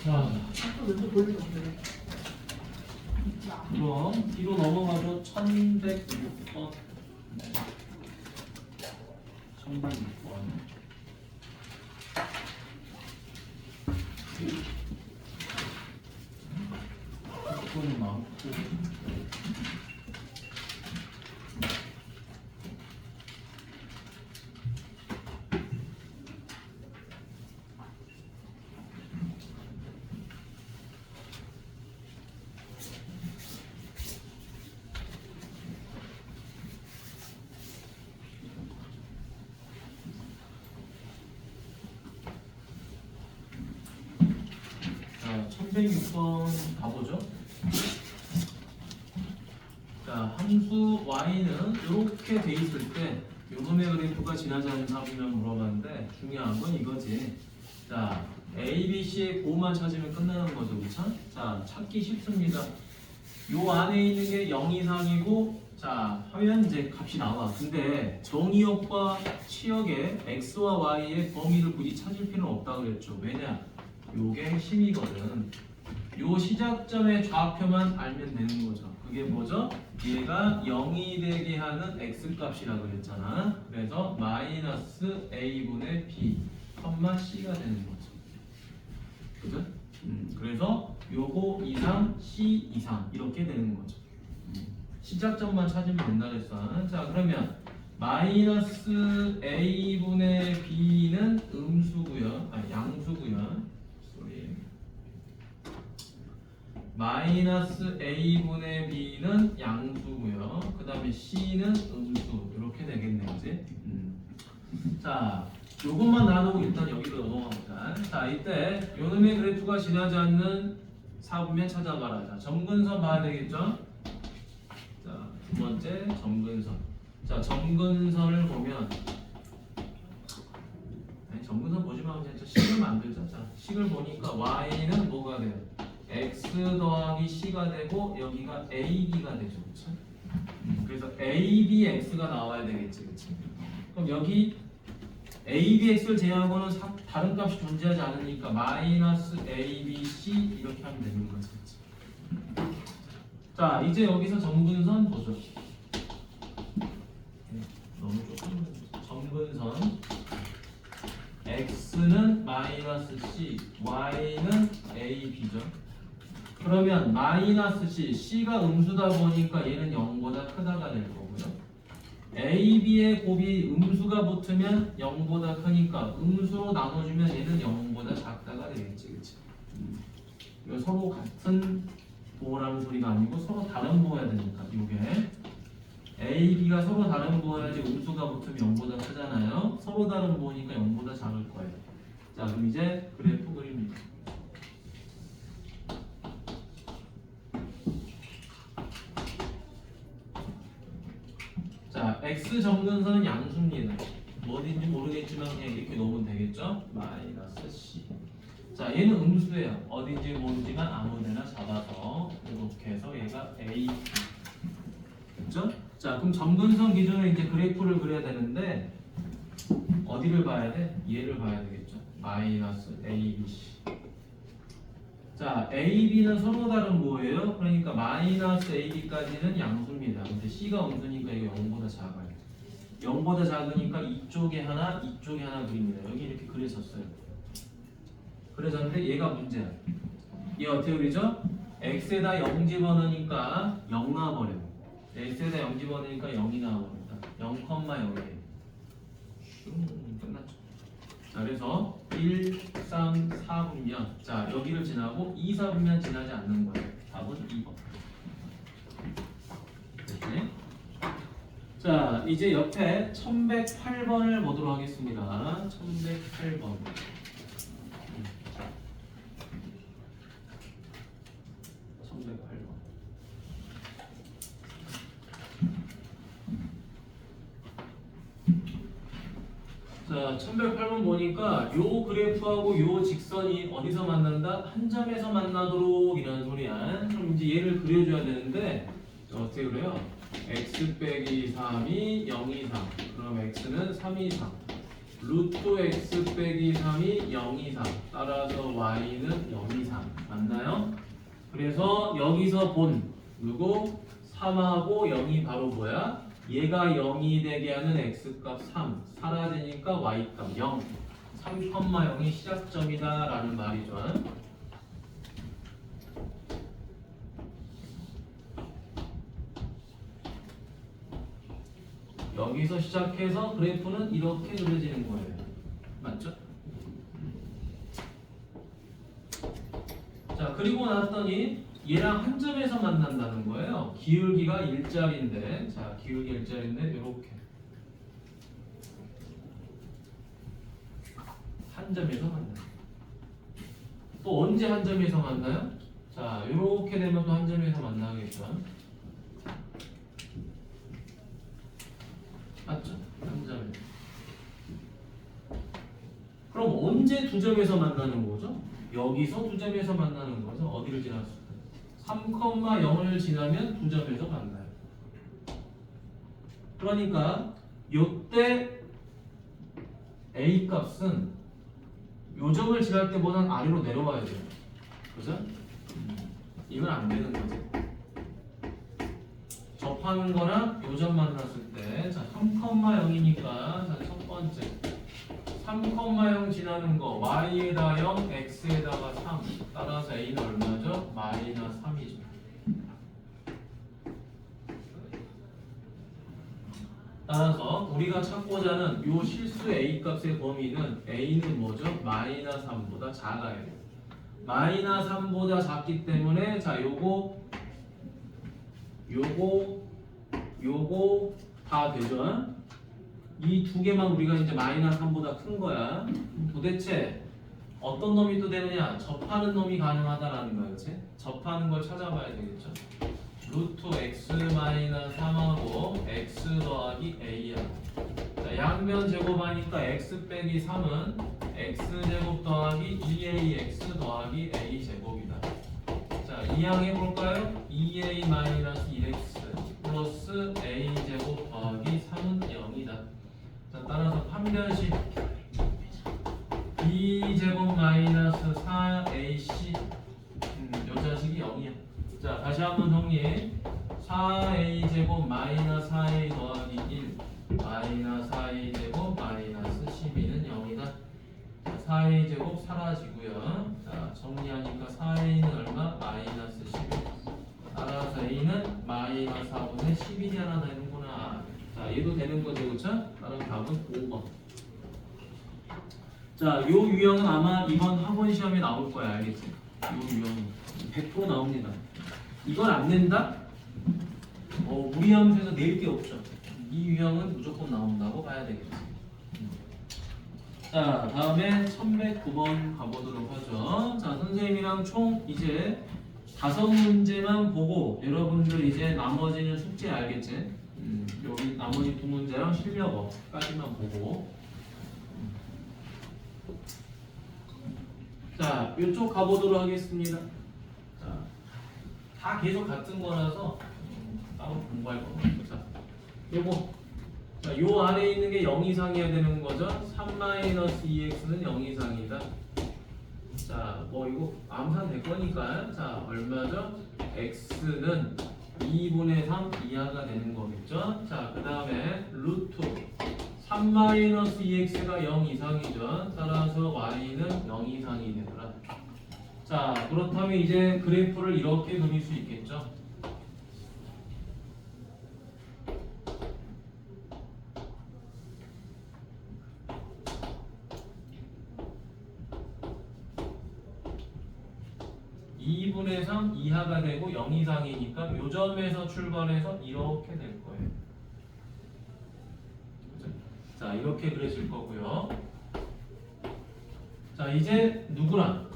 자, 자꾸 왼쪽 돌리면 돼. 그럼 뒤로 넘어가서 1106번. 1106번. 조금 많고. 자, 1106번 가보죠. 자, 함수 y는 이렇게 돼 있을 때 요놈의 그래프가 지나지 않는 사람이면 물어봤는데 중요한 건 이거지. 자, A, B, C의 곱만 찾으면 끝나는 거죠, 그쵸? 자, 찾기 쉽습니다. 요 안에 있는 게 0 이상이고, 자, 하면 이제 값이 나와. 근데 정의역과 치역의 x와 y의 범위를 굳이 찾을 필요는 없다 그랬죠. 왜냐? 요게 핵심이거든. 요 시작점의 좌표만 알면 되는 거죠. 그게 뭐죠? 얘가 0이 되게 하는 x값이라 그랬잖아. 그래서 마이너스 a분의 b, c가 되는 거죠. 그죠? 그래서 요거 이상 c 이상 이렇게 되는 거죠. 시작점만 찾으면 된다 그랬어. 자, 그러면 마이너스 a분의 b는 음수고요. 아니, 양수고요. 쏘리. 마이너스 a분의 b는 양수고요. 그 다음에 c는 음수. 이렇게 되겠네, 그지? 자, 요것만 나누고 일단 여기로 넘어갑니다. 자, 이때 요놈의 그래프가 지나지 않는 사분면 찾아봐라. 자, 점근선 봐야 되겠죠? 자, 두 번째 점근선. 자, 점근선을 보면, 아니, 점근선 보지 말고 그냥 식을 만들자. 자, 식을 보니까 y는 뭐가 돼요? x 더하기 c가 되고 여기가 ab가 되죠, 그렇죠? 그래서 abx가 나와야 되겠지, 그렇지? 그럼 여기 abx를 제외하고는 다른 값이 존재하지 않으니까 마이너스 abc 이렇게 하면 되는 거죠, 그렇지? 자, 이제 여기서 점근선 보죠. 너무 조금 점근선 x는 마이너스 c, y는 ab죠. 그러면 마이너스 c, c가 음수다 보니까 얘는 0보다 크다가 될 거고요. ab의 곱이 음수가 붙으면 0보다 크니까 음수로 나눠주면 얘는 0보다 작다가 되겠지, 그렇지? 이거 서로 같은 보호라는 소리가 아니고 서로 다른 보호야 되니까 이게 A, B가 서로 다른 보호야지 음수가 붙으면 0보다 크잖아요. 서로 다른 보호니까 0보다 작을 거예요. 자, 그럼 이제 그래프 그립니다. 자, X 점근선은 양수입니다. 어딘지 모르겠지만 그냥 이렇게 놓으면 되겠죠? 마이너스 C. 자, 얘는 음수예요. 어딘지 모르지만 아무데나 잡아서 이렇게 해서 얘가 A. 됐죠? 자, 그럼 점근선 기준으로 이제 그래프를 그려야 되는데 어디를 봐야 돼? 얘를 봐야 되겠죠? 마이너스 ABC. 자, AB는 서로 다른 뭐예요? 그러니까 마이너스 AB까지는 양수입니다. 근데 C가 음수니까 이거 0보다 작아요. 0보다 작으니까 이쪽에 하나, 이쪽에 하나 그립니다. 여기 이렇게 그려졌어요. 그려졌는데 얘가 문제야. 얘 어떻게 그리죠? X에다 0 집어넣으니까 0 나와버려요. X에다 0 집어넣으니까 0이 나와버린다. 0,0이에요. 끝났죠. 자, 그래서 1, 3, 4분면 자, 여기를 지나고 2, 4분면 지나지 않는 거예요. 답은 2번. 됐지? 자, 이제 옆에 1108번을 보도록 하겠습니다. 1108번. 자, 1108번 보니까 요 그래프하고 요 직선이 어디서 만난다? 한 점에서 만나도록 이라는 소리야. 그럼 이제 얘를 그려줘야 되는데 어떻게 그래요? x 빼기 3이 0 이상. 그럼 x는 3 이상. 루트 x 빼기 3이 0 이상. 따라서 y는 0 이상. 맞나요? 그래서 여기서 본 누구? 3하고 0이 바로 뭐야? 얘가 0이 되게 하는 x값 3 사라지니까 y값 0 3,0이 시작점이다 라는 말이죠. 여기서 시작해서 그래프는 이렇게 그려지는 거예요. 맞죠? 자, 그리고 났더니 얘랑 한 점에서 만난다는 거예요. 기울기가 1짜리인데, 자, 기울기 1짜리인데 이렇게 한 점에서 만나요. 또 언제 한 점에서 만나요? 자, 이렇게 되면 또 한 점에서 만나겠죠. 맞죠? 한 점에. 그럼 언제 두 점에서 만나는 거죠? 여기서 두 점에서 만나는 거죠. 어디를 지났을 때? 3,0을 지나면 두 점에서 만나요. 그러니까 요때 A 값은 요 점을 지날 때보다는 아래로 내려와야 돼요. 그죠? 이건 안 되는 거지. 접하는 거랑 요 점 만났을 때, 자, 3,0이니까, 자, 첫 번째. 3,0 지나는 거, y에다 0, x에다가 3. 따라서 a는 얼마죠? 마이너스 3이죠. 따라서 우리가 찾고자 하는 요 실수 a 값의 범위는 a는 뭐죠? 마이너스 3보다 작아야 돼요. 마이너스 3보다 작기 때문에 자 요거 다 되죠? 이 두 개만 우리가 이제 마이너스 3보다 큰 거야. 도대체 어떤 놈이 또 되느냐? 접하는 놈이 가능하다라는 거야, 그렇지? 접하는 걸 찾아봐야 되겠죠. 루트 x 마이너스 3하고 x 더하기 a야. 자, 양변 제곱하니까 x 빼기 3은 x 제곱 더하기 2ax 더하기 a 제곱이다. 자, 이항해 볼까요? 2a 마이너스 1x 플러스 a 제곱 더하기 3은 0이다. 자, 따라서 판별식 b 제곱 마이너스 4ac 요 자식이 0이야. 자, 다시 한번 정리. 4a 제곱 마이너스 4a 더하기 1 마이너스 4a 제곱 마이너스 12는 0이다. 자, 4a 제곱 사라지고요. 자, 정리하니까 4a는 얼마? 마이너스 11. 따라서 a는 마이너스 4분의 11이 하나 되는구나. 자, 얘도 되는 거죠, 그쵸? 따라서 답은 5번. 자, 요 유형은 아마 이번 학원 시험에 나올 거야, 알겠지? 요 유형 100% 나옵니다. 이건 안 낸다? 무리하면서 낼 게 없죠. 이 유형은 무조건 나온다고 봐야 되겠지. 자, 다음에 1109번 가보도록 하죠. 자, 선생님이랑 총 이제 5문제만 보고 여러분들 이제 나머지는 숙제 알겠지? 여기 나머지 2문제랑 실력어까지만 보고 자, 이쪽 가보도록 하겠습니다. 자, 다 계속 같은 거라서 따로 공부할 거 없죠. 자, 요거. 자, 요 아래에 있는 게 0 이상이어야 되는 거죠. 3-2x는 0 이상이다. 자, 뭐 이거 암산 될 거니까. 자, 얼마죠? x는 2분의 3 이하가 되는 거겠죠. 자, 그 다음에 루트 3-2x가 0 이상이죠. 따라서 y는 0 이상이 되더라. 자, 그렇다면 이제 그래프를 이렇게 그릴 수 있겠죠. (2분의 3) 이하가 되고 0 이상이니까 요 점에서 출발해서 이렇게 될 거예요. 자, 이렇게 그려질 거고요. 자, 이제 누구랑?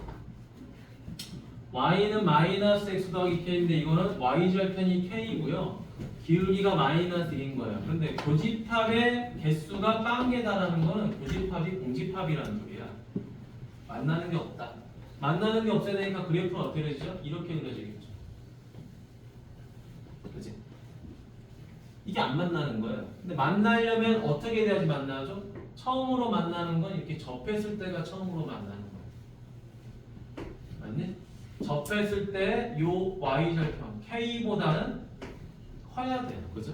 y는 마이너스 x 더하기 k인데 이거는 y절편이 k이고요. 기울기가 마이너스 1인 거예요. 그런데 교집합의 개수가 빵에 달하는 거는 교집합이 공집합이라는 소리야. 만나는 게 없다. 만나는 게 없어야 되니까 그래프는 어떻게 그려지죠? 이렇게 그려지겠죠. 그치? 이게 안 만나는 거예요. 근데 만나려면 어떻게 돼야지 만나죠? 처음으로 만나는 건 이렇게 접했을 때가 처음으로 만나는 거예요. 맞니? 접했을 때 요 y절편 k보다는 커야 돼요. 그죠?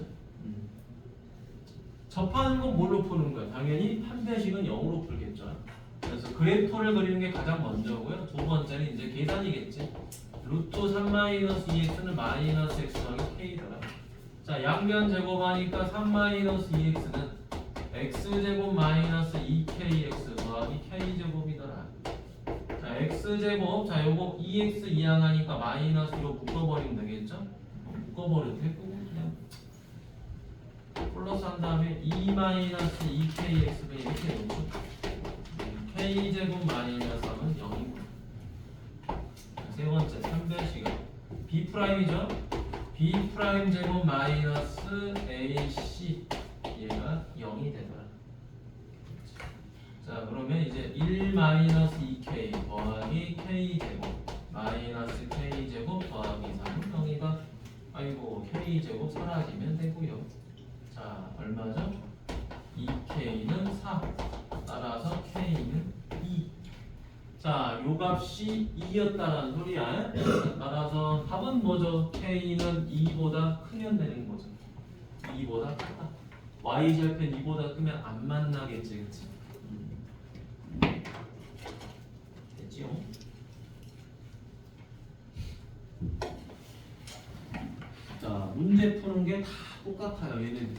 접하는 건 뭘로 푸는 거야? 당연히 판별식은 0으로 풀겠죠. 그래서 그래프를 그리는 게 가장 먼저고요. 두 번째는 이제 계산이겠지. 루트 3-2x는 마이너스 x 더하기 k더라. 자, 양변 제곱하니까 3-2x는 x제곱 마이너스 2kx 더하기 k제곱이더라. 자, x제곱, 자, 요거 2x 이항하니까 마이너스로 묶어버리면 되겠죠? 묶어버려도 되고 그냥 플러스 한 다음에 2-2kx분이 이렇게 되죠. k제곱 마이너스 3은 0이고. 세 번째 3변식은 b'이죠. b' 제곱 마이너스 ac 얘가 0이 되더라. 자, 그러면 이제 1-2k 더하기 k제곱 마이너스 k제곱 더하기 3은 0이다. 아이고, k제곱 사라지면 되고요. 자, 얼마죠? 2k는 4. 따라서 k는 2. 자, 요 값이 2였다는 소리야. 따라서 답은 뭐죠? k는 2보다 크면 되는 거죠. 2보다 크다. y절편 2보다 크면 안 만나겠지, 그치? 됐지요? 자, 문제 푸는 게 다 똑같아요, 얘네들.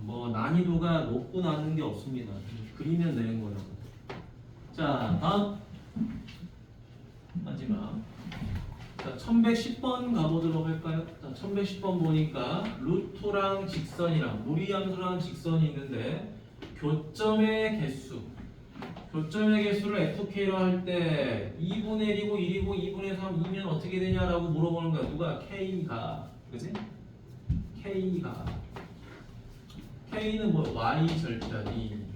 뭐 난이도가 높고 낮은 게 없습니다. 그리면 되는 거라고. 자, 다음 마지막. 자, 1110번 가보도록 할까요? 자, 1110번 보니까 루트랑 직선이랑 무리함수랑 직선이 있는데 교점의 개수. 교점의 개수를 FK로 할 때 2분의 1이고 1이고 2분의 3, 2면 어떻게 되냐라고 물어보는 거야. 누가? K가. 그지? K가. K는 뭐? Y절편이.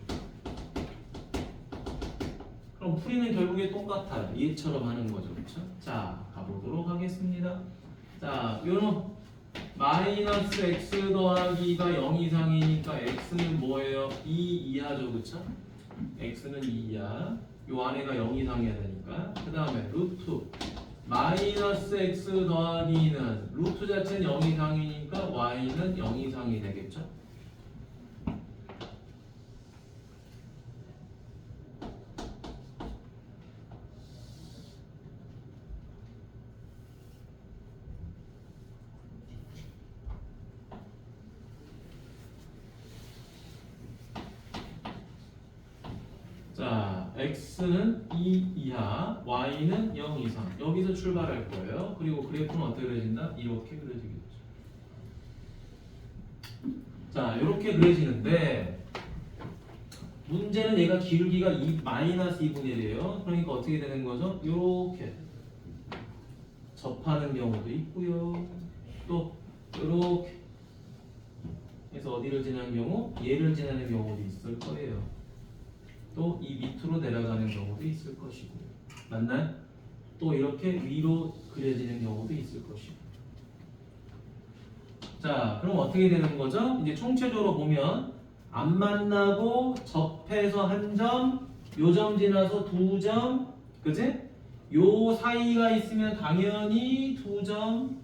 그럼 풀이는 결국에 똑같아요. 얘처럼 하는 거죠. 그렇죠? 자, 가보도록 하겠습니다. 자, 요런 마이너스 x 더하기가 0 이상이니까 x는 뭐예요? 2 이하죠. 그렇죠? x는 2 이하. 요 안에가 0 이상이어야 되니까. 그 다음에 루트 마이너스 x 더하기는 루트 자체는 0 이상이니까 y는 0 이상이 되겠죠? 자, x는 2 이하, y는 0 이상. 여기서 출발할 거예요. 그리고 그래프는 어떻게 그려진다? 이렇게 그려지겠죠. 자, 이렇게 그려지는데 문제는 얘가 기울기가 마이너스 2분의 1이에요. 그러니까 어떻게 되는 거죠? 이렇게 접하는 경우도 있고요. 또 이렇게 해서 어디를 지나는 경우? 얘를 지나는 경우도 있을 거예요. 또 이 밑으로 내려가는 경우도 있을 것이고, 맞나요? 또 이렇게 위로 그려지는 경우도 있을 것이고. 자, 그럼 어떻게 되는 거죠? 이제 총체적으로 보면 안 만나고 접해서 한 점, 요 점 지나서 두 점, 그지? 요 사이가 있으면 당연히 두 점,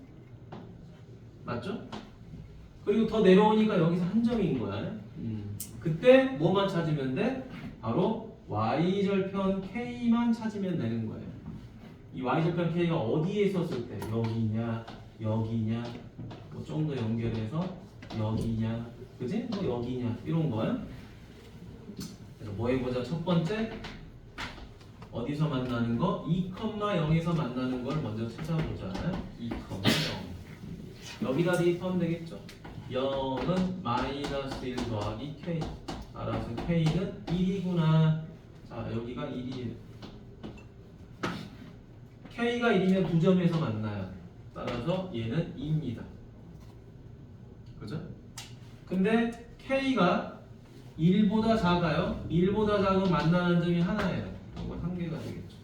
맞죠? 그리고 더 내려오니까 여기서 한 점인 거야. 그때 뭐만 찾으면 돼? 바로 y절편 k만 찾으면 되는 거예요. 이 y절편 k가 어디에 있었을 때? 여기냐, 여기냐, 뭐 좀 더 연결해서 여기냐, 그지? 뭐 여기냐, 이런 거야. 그래서 뭐 해보자. 첫 번째, 어디서 만나는 거? 2,0에서 만나는 걸 먼저 찾아보자. 2,0. 여기다 대입하면 되겠죠? 0은 마이너스 1 더하기 k. 따라서 k는 1이구나. 자, 여기가 1이에요. k가 1이면 두 점에서 만나요. 따라서 얘는 2입니다. 그죠? 근데 k가 1보다 작아요. 1보다 작으면 만나는 점이 하나예요. 이건 한 개가 되겠죠.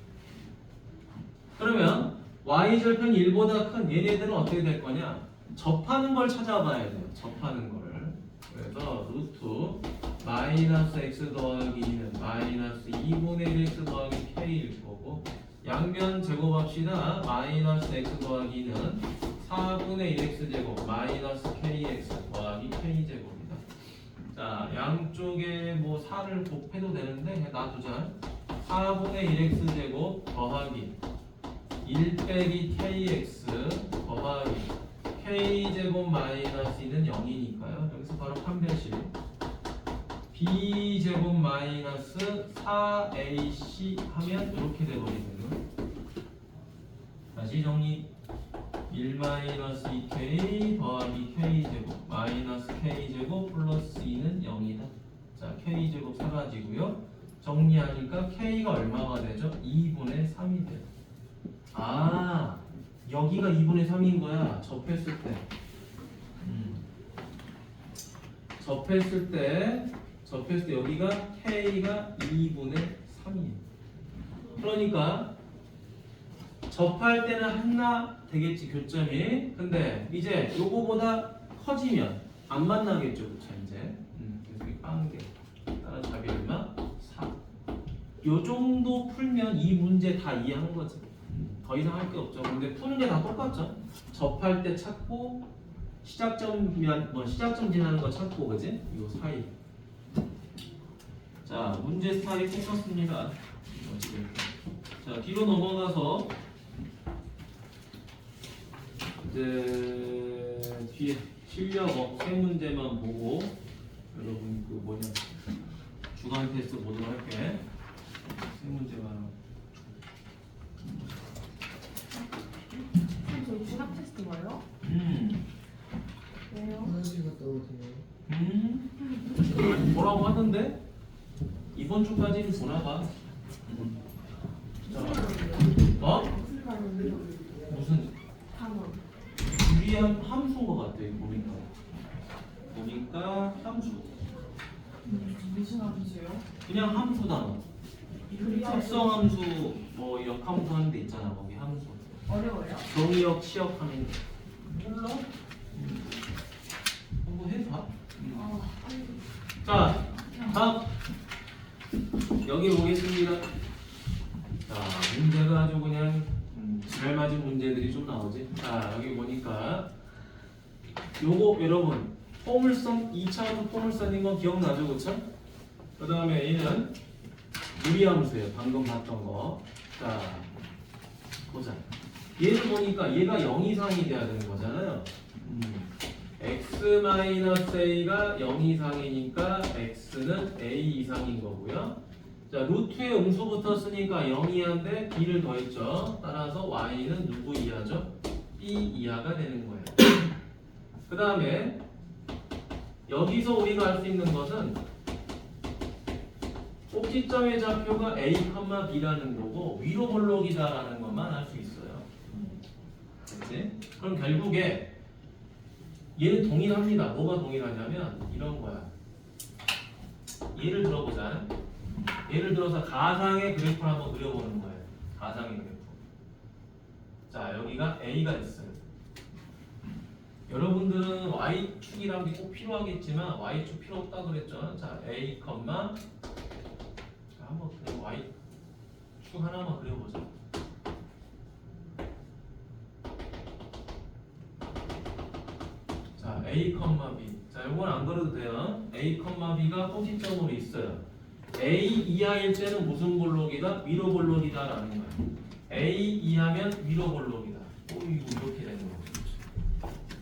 그러면 y절편 1보다 큰 얘네들은 어떻게 될 거냐? 접하는 걸 찾아봐야 돼요. 접하는 거를. 그래서 루트 마이너스 x 더하기 2는 마이너스 2분의 1x 더하기 k일 거고 양변 제곱합시다. 마이너스 x 더하기 2는 4분의 1x 제곱 마이너스 kx 더하기 k제곱입니다. 자, 양쪽에 뭐 4를 곱해도 되는데 놔두자. 4분의 1x 제곱 더하기 1 빼기 kx 더하기 k제곱 마이너스 2는 0이니까요. 여기서 바로 판별식 b제곱 마이너스 4ac 하면 이렇게 돼버리네요. 다시 정리 1 마이너스 2k 더하기 k제곱 마이너스 k제곱 플러스 2는 0이다. 자, k제곱 사라지고요. 정리하니까 k가 얼마가 되죠? 2분의 3이 돼요. 아, 여기가 2분의 3인 거야. 접했을 때. 접했을 때 여기가 k가 2분의 3이에요. 그러니까 접할 때는 하나 되겠지, 교점이. 근데 이제 요거보다 커지면 안 만나겠죠, 그쵸, 이제. 그래서 이 빵개 따라 답이 얼마? 4. 요 정도 풀면 이 문제 다 이해한 거지. 더 이상 할 게 없죠. 근데 푸는 게 다 똑같죠. 접할 때 찾고 시작점이면 뭐 시작점 지나는 거 찾고, 그지? 요 사이. 자, 문제 스타일이 똑같습니다. 자, 뒤로 넘어가서 이제 뒤에 실력 세 문제만 보고 여러분 그 뭐냐 주간 테스트 보도록 할게. 세 문제만. 선생님 저희 중학 테스트 뭐예요? 왜요? 화장실 갔다 오세요. 뭐라고 하던데? 이번 주까지는 보나 봐. 자, 어? 무슨 단어인데요? 무슨 단어. 유리한 함수인 것 같아. 보니까 함수. 무슨 함수요? 그냥 함수 단어. 특성 함수, 뭐 역함수 하는 데 있잖아. 거기 함수. 어려워요? 정의역, 치역하는 몰라? 한번 해봐. 자, 다음 여기 보겠습니다. 자, 문제가 아주 그냥 잘 맞은 문제들이 좀 나오지. 자, 여기 보니까 요거 여러분 포물선 2차원 포물선인 거 기억나죠, 그쵸? 그 다음에 얘는 무리함수예요. 방금 봤던 거. 자, 보자. 얘를 보니까 얘가 0 이상이 돼야 되는 거잖아요. x-a가 0 이상이니까 x는 a 이상인 거고요. 자, 루트에 음수 붙었으니까 0 이하인데 b를 더했죠. 따라서 y는 누구 이하죠? b 이하가 되는 거예요. 그 다음에 여기서 우리가 알 수 있는 것은 꼭지점의 좌표가 a, b라는 거고 위로 볼록이다라는 것만 알 수 있어요. 그렇지? 그럼 결국에 얘는 동일합니다. 뭐가 동일하냐면 이런 거야. 예를 들어보자. 예를 들어서 가상의 그래프를 한번 그려보는 거예요. 가상의 그래프. 자, 여기가 A가 있어요. 여러분들은 Y축이라는 게 꼭 필요하겠지만 Y축 필요 없다 그랬죠. 자, A, 자, 한번 그냥 Y축 하나만 그려보자. 자, A, B. 자, 이건 안 그려도 돼요. A, B가 꼭지점으로 있어요. A 이하일 때는 무슨 볼록이다? 위로 볼록이다라는 거야. A 이하면 위로 볼록이다. 이거 이렇게 되는 거죠.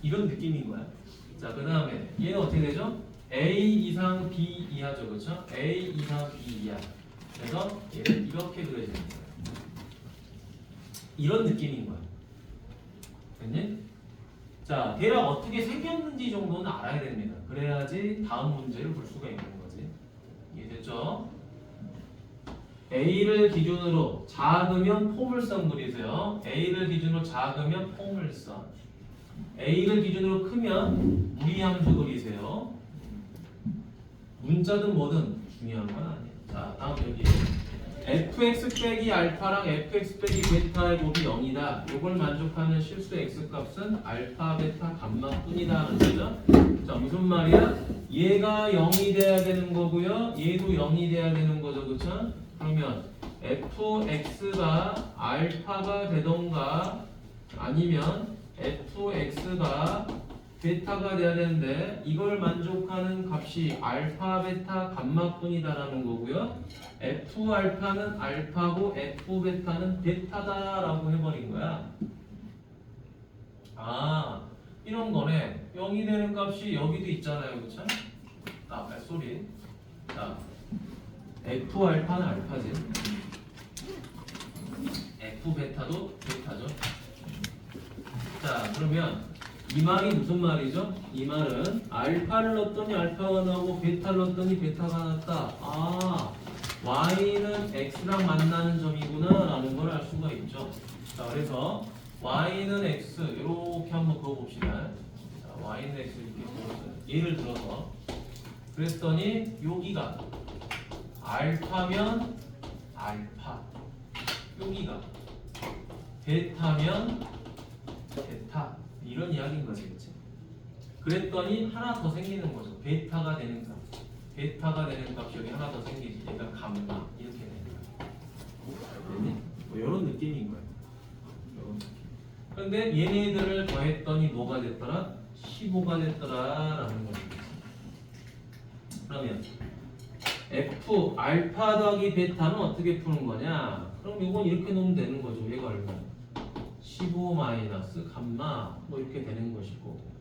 이런 느낌인 거야. 자, 그 다음에 얘는 어떻게 되죠? A 이상 B 이하죠, 그렇죠? A 이상 B 이하. 그래서 얘는 이렇게 그려지는 거예요. 이런 느낌인 거야. 됐니? 자, 대략 어떻게 생겼는지 정도는 알아야 됩니다. 그래야지 다음 문제를 볼 수가 있는 거지. 이해됐죠? A를 기준으로 작으면 포물선 그리세요. A를 기준으로 작으면 포물선. A를 기준으로 크면 무리함수 그리세요. 문자든 뭐든 중요한 건 아니에요. 자, 다음 여기 fx 빼기 알파랑 fx 빼기 베타의 곱이 0이다. 이걸 만족하는 실수 x 값은 알파, 베타, 감마뿐이다 하는 거죠. 자, 무슨 말이야? 얘가 0이 돼야 되는 거고요. 얘도 0이 돼야 되는 거죠. 그쵸? 그러면 fx가 알파가 되던가 아니면 fx가 베타가 돼야 되는데 이걸 만족하는 값이 알파, 베타, 감마뿐이다라는 거고요. f 알파는 알파고 f 베타는 베타다라고 해버린 거야. 아, 이런 거네. 0이 되는 값이 여기도 있잖아요, 그쵸? 아, 쏘리. 자, f 알파는 알파지. f 베타도 베타죠. 자, 그러면 이 말이 무슨 말이죠? 이 말은 알파를 넣었더니 알파가 나오고 베타를 넣었더니 베타가 나왔다. 아, y는 x랑 만나는 점이구나 라는 걸 알 수가 있죠. 자, 그래서 y는 x 이렇게 한번 그어봅시다. 자, y는 x 이렇게 그었어요. 예를 들어서 그랬더니 여기가 알파면 알파, 여기가 베타면 베타, 이런 이야기인 거지, 그치? 그랬더니 하나 더 생기는 거죠. 베타가 되는 값. 베타가 되는 값이 여기 하나 더 생기지. 얘가 감마 이렇게 되는 거야. 알겠니? 뭐 이런 느낌인 거야. 이런 느낌. 근데 얘네들을 더했더니 뭐가 됐더라? 15가 됐더라라는 거지. 그러면 f 알파 더하기 베타는 어떻게 푸는 거냐? 그럼 이건 이렇게 놓으면 되는 거죠. 얘가 얼마야? 15 마이너스 감마 뭐 이렇게 되는 것이고.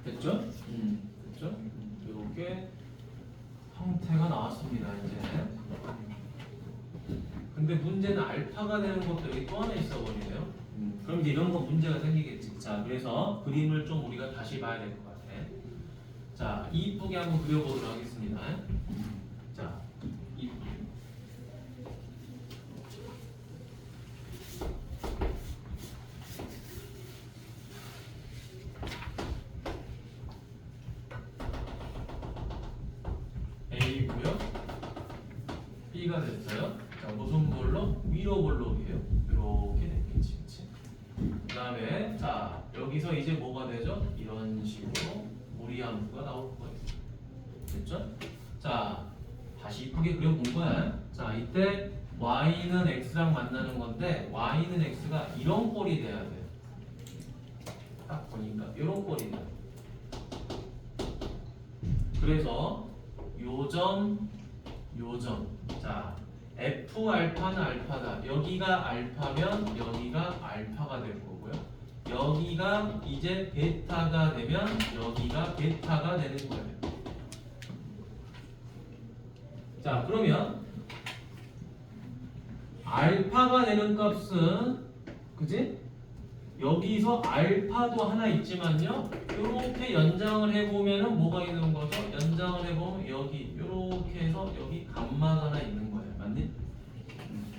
됐죠? 됐죠? 이렇게 형태가 나왔습니다. 이제. 근데 문제는 알파가 되는 것도 여기 또 하나 있어 버리네요. 그럼 이제 이런 거 문제가 생기겠지. 자, 그래서 그림을 좀 우리가 다시 봐야 될 것 같아. 자, 이쁘게 한번 그려보도록 하겠습니다. 자, 이쁘게. A고요. B가 됐어요. 자, 무슨 볼록? 위로 볼록이에요. 이렇게 됐겠지, 그치? 그 다음에 자, 여기서 이제 뭐가 되죠? 이런 식으로 무리함수가 나올 거예요. 됐죠? 자, 다시 이쁘게 그려본 거야. 자, 이때 y는 x랑 만나는 건데 y는 x가 이런 꼴이 돼야 돼요. 딱 보니까 이런 꼴이 돼요. 그래서 요점, 요점. 자, f 알파는 알파다. 여기가 알파면 여기가 알파가 될 거고요. 여기가 이제 베타가 되면 여기가 베타가 되는 거예요. 자, 그러면 알파가 되는 값은 그지? 여기서 알파도 하나 있지만요. 이렇게 연장을 해보면은 뭐가 있는 거죠? 연장을 해보면 여기 이렇게 해서 여기 감마가 하나 있는 거예요. 맞니?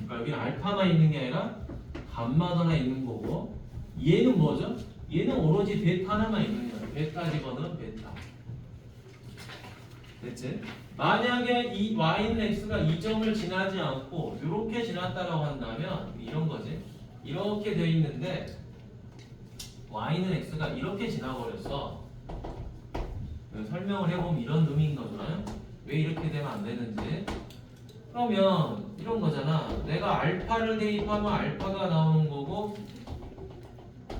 그러니까 여기 알파만 있는 게 아니라 감마가 하나 있는 거고 얘는 뭐죠? 얘는 오로지 베타 하나만 있는 거예요. 베타 집어넣으면 베타. 됐지? 만약에 이 y는 x가 이 점을 지나지 않고 이렇게 지났다라고 한다면 이런 거지. 이렇게 되어 있는데 y는 x가 이렇게 지나버렸어. 설명을 해보면 이런 의미인 거잖아요. 왜 이렇게 되면 안 되는지. 그러면 이런 거잖아. 내가 알파를 대입하면 알파가 나오는 거고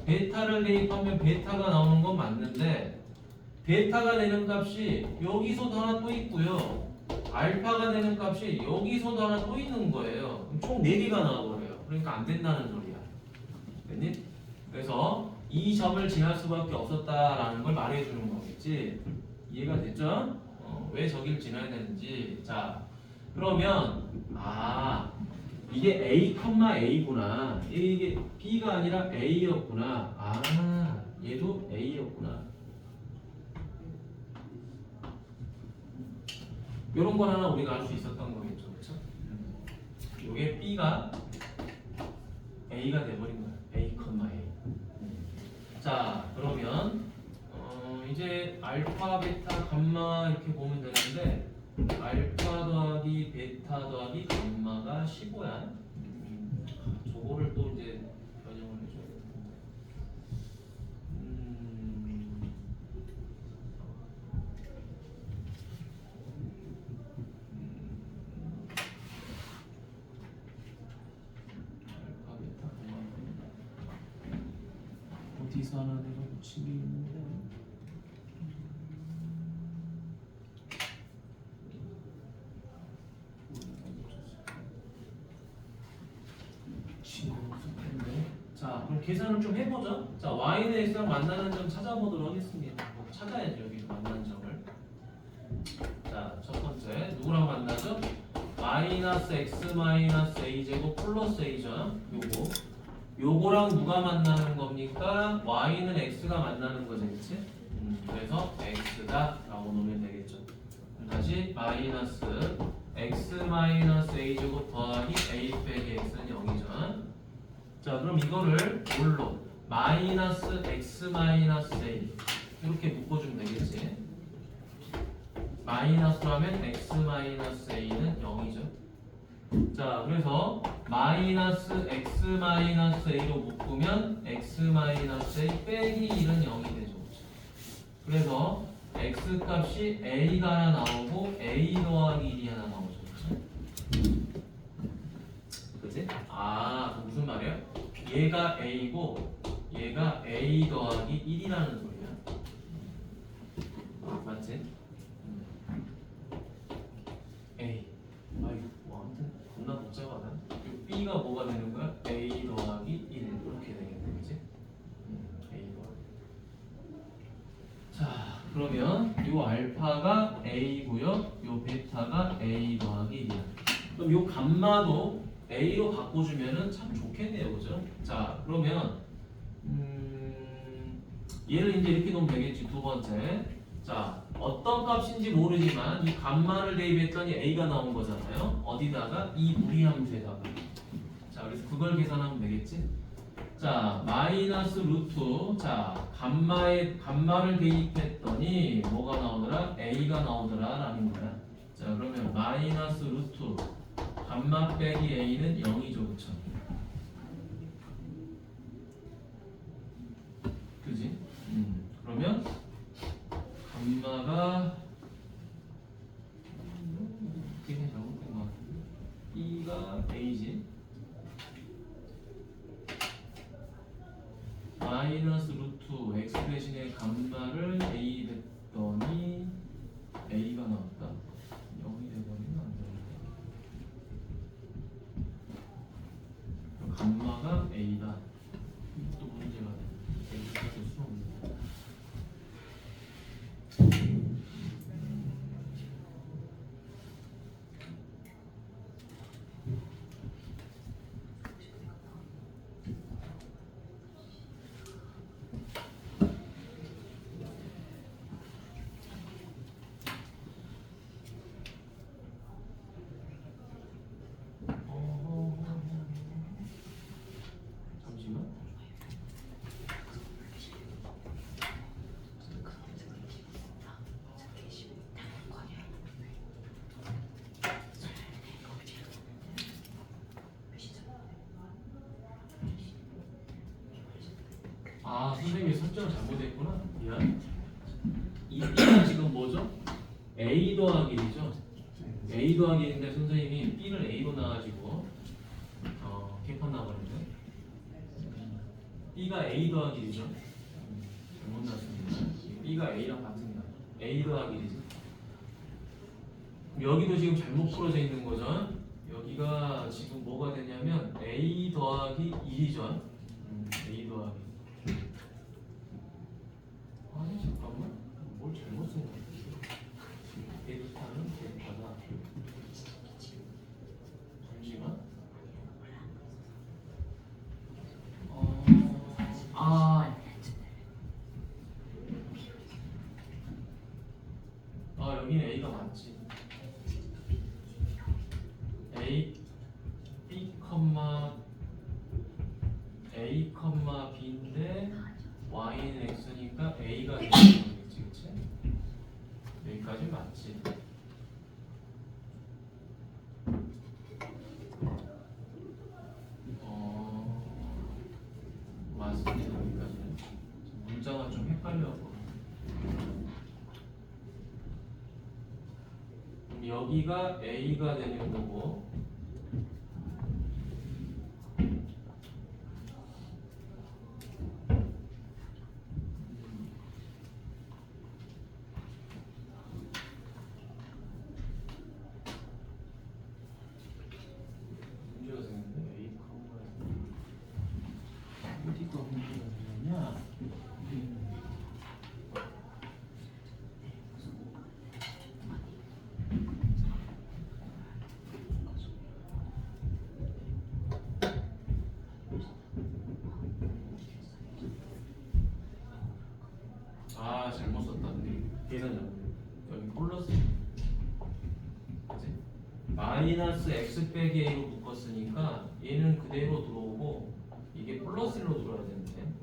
베타를 대입하면 베타가 나오는 건 맞는데 베타가 되는 값이 여기서도 하나 또 있고요. 알파가 되는 값이 여기서도 하나 또 있는 거예요. 총 4개가 나와버려요. 그러니까 안 된다는 소리야. 됐니? 그래서 이 점을 지날 수밖에 없었다라는 걸 말해주는 거겠지. 이해가 됐죠? 왜 저길 지나야 되는지. 자, 그러면 이게 A, A구나. 이게 B가 아니라 A였구나. 얘도 A였구나. 이런 걸 하나 우리가 알 수 있었던 거겠죠, 그렇죠? 이게 B가 A가 돼버린 거야. A, A. 자, 그러면 이제 알파, 베타, 감마 이렇게 보면 되는데 알파 더하기 베타 더하기 감마가 15야. 저거를 또 이제 변형을 해줘야 되는데. 알파, 베타, 감마 어디서 하나 내가 붙이기 있는데. 자, 그럼 계산을 좀 해보죠. 자, y는 x랑 만나는 점 찾아보도록 하겠습니다. 찾아야죠, 여기 만나는 점을. 자, 첫 번째 누구랑 만나죠? 마이너스 x 마이너스 a 제곱 플러스 a죠. 요거랑 누가 만나는 겁니까? y는 x가 만나는 거죠, 그렇지? 그래서 x다 라고 놓으면 되겠죠. 다시 마이너스 x 마이너스 a 제곱 더하기 a 빼기 x는 0이죠. 자, 그럼 이거를 뭘로? 마이너스 x 마이너스 a 이렇게 묶어주면 되겠지. 마이너스라면 x 마이너스 a는 0이죠. 자, 그래서 마이너스 x 마이너스 a로 묶으면 x 마이너스 a 빼기 1은 0이 되죠. 그래서 x 값이 a가 하나 나오고 a 더하기 1이 하나 나오죠. 그치? 아, 무슨 말이야? 얘가 a고 얘가 a 더하기 1이라는 소리야. 맞지? a. 아이고, 뭐 아무튼 겁나 복잡하다. 이 b가 뭐가 되는 거야? a 더하기 1 이렇게 되겠네, 그치? a 더하기. 자, 그러면 요 알파가 a고요, 요 베타가 a 더하기 1이야. 그럼 요 감마도 a로 바꿔주면은 참 좋겠네요, 그죠? 자, 그러면 얘를 이제 이렇게 놓으면 되겠지. 두 번째, 자, 어떤 값인지 모르지만 이 감마를 대입했더니 a가 나온 거잖아요. 어디다가? 이 무리함수에다가. 자, 그래서 그걸 계산하면 되겠지. 자, 마이너스 루트. 자, 감마를 대입했더니 뭐가 나오더라? a가 나오더라 라는 거야. 자, 그러면 마이너스 루트 감마 빼기 a는 0이죠, 그쵸? 그지? 그러면 감마가 그냥 잘못된 것 같은데 b가 a지. 마이너스 루트 x 대신에 감마를 a 됐더니 a가 나왔다. 0이 돼버리면 안 되는데. 감마가 a다. 또 문제가 돼. a가 될 수 없는. 잠시만. 아, 선생님이 설정을 잘못했구나. 미안. 이 B는 지금 뭐죠? A 더하기 1이죠? A 더하기 1인데 선생님이 B를 A로 나가지고 개판 나버렸네. B가 A 더하기 1이죠? 잘못 났습니다. B가 A랑 같습니다. A 더하기 1이죠? 여기도 지금 잘못 풀어져 있는 거죠? 여기가 지금 뭐가 되냐면 A 더하기 1이죠? A 더하기. 아니 잠깐만, 뭘 잘못 쓴 거야? 베타는 베타다. 잠시만. 여기는 A가 맞지. 여기가 A가 되는 거고 문제가 생겼네. A 어디가 문제가 생겼냐? 아 잘못 썼다. 계산 잘못. 여기 플러스 그치? 마이너스 x 빼기 a로 묶었으니까 얘는 그대로 들어오고 이게 플러스 1로 들어야 되는데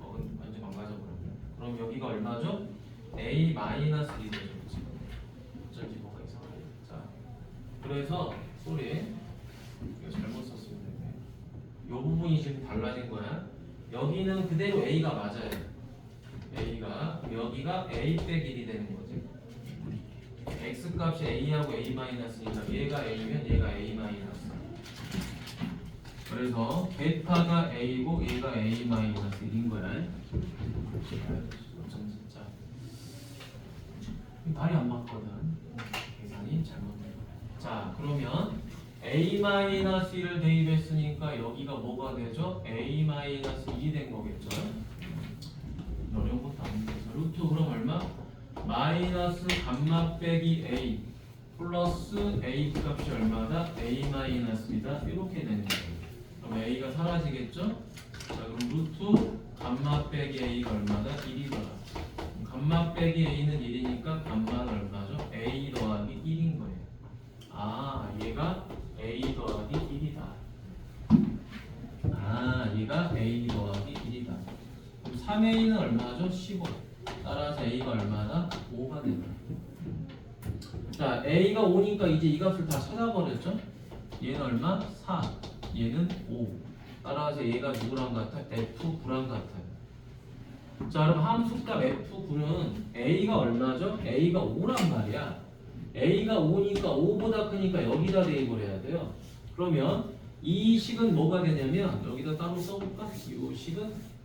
완전 망가져버렸네. 그럼 여기가 얼마죠? a 마이너스 1이 되죠. 지금 어쩐지 뭐가 이상하네. 자 그래서 소리 이거 잘못 썼으면 되네. 이 부분이 지금 달라진 거야. 여기는 그대로 a가 맞아요. a가 여기가 a 빼기 1이 되는 거지. x 값이 a하고 a 마이너스니까 얘가 a면 얘가 a 마이너스. 그래서 베타가 a고 얘가 a 마이너스 1인 거야. 좀 진짜 말이 안 맞거든. 계산이 잘못된 거야. 자 그러면 a 마이너스 1을 대입했으니까 여기가 뭐가 되죠? a 마이너스 1이 된 거겠죠. 어려운 것도 아닌데 루트 그럼 얼마? 마이너스 감마 빼기 a 플러스 a 값이 얼마다? a 마이너스이다 이렇게 되는 거예요. 그럼 a가 사라지겠죠? 자 그럼 루트 감마 빼기 a가 얼마다? 1이더라. 감마 빼기 a는 1이니까 감마는 얼마죠? a 더하기 1인 거예요. 아 얘가 a 더하기 1이다. 아 얘가 a 더하기 1이다. 3a는 얼마죠? 15. 따라서 a가 얼마나? 5가 된다. 자, a가 5니까 이제 이 값을 다 찾아버렸죠? 얘는 얼마? 4. 얘는 5. 따라서 얘가 누구랑 같아? F9랑 같아요. 자, 그럼 함수값 F9는 a가 얼마죠? a가 5란 말이야. a가 5니까 5보다 크니까 여기다 대입을 해야 돼요. 그러면 이 식은 뭐가 되냐면 여기다 따로 써볼까? 이 식은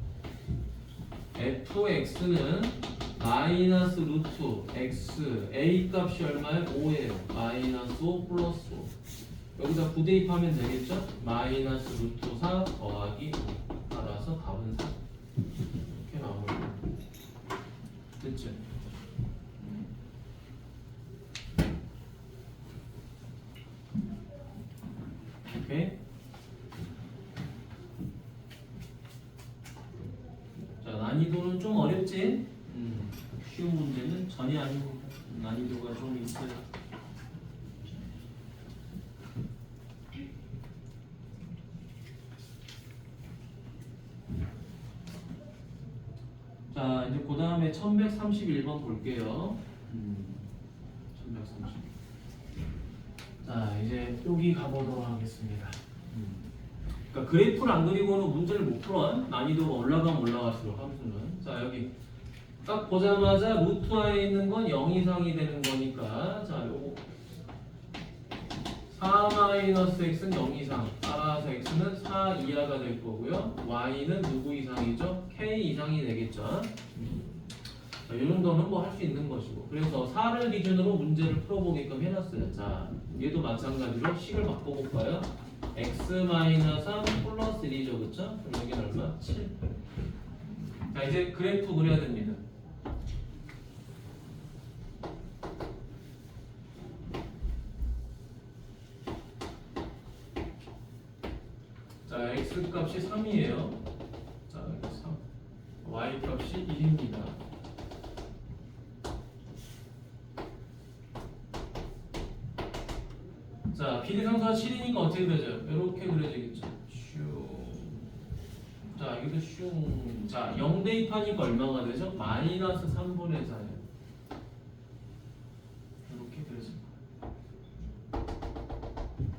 fx는 마이너스 루트 x a 값이 얼마예요? 5예요. 마이너스 5 플러스 5. 여기다 부대입하면 되겠죠? 마이너스 루트 4 더하기 5. 따라서 답은 4. 이렇게 나오는 거예요. 됐죠? 오케이? 난이도는 좀 어렵지? 쉬운 문제는 전혀 아닙니다. 난이도가 좀 있어요. 자 이제 그 다음에 1131번 볼게요. 1130. 자 이제 여기 가보도록 하겠습니다. 그러니까 그래프를 안 그리고는 문제를 못 풀어. 난이도가 올라가면 올라갈수록 함수는. 자 여기 딱 보자마자 루트 안에 있는 건 0 이상이 되는 거니까 자 요거 4-x는 0 이상. 따라서 x는 4 이하가 될 거고요. y는 누구 이상이죠? k 이상이 되겠죠. 자, 이 정도는 뭐 할 수 있는 것이고. 그래서 4를 기준으로 문제를 풀어보게끔 해놨어요. 자 얘도 마찬가지로 식을 바꿔볼까요? x-3 플러스 1이죠, 그쵸? 그럼 여기는 얼마? 7. 자, 이제 그래프 그려야 됩니다. 자, x 값이 3이에요. 자, 여기 3. y 값이 1입니다. 자, 비례상수가 7이니까 어떻게 그려져요? 이렇게 그려지겠죠. 슝. 자, 여기도 슝. 자, 0 대입하니까 얼마가 되죠? 마이너스 3분의 4예요. 이렇게 그려질 거예요.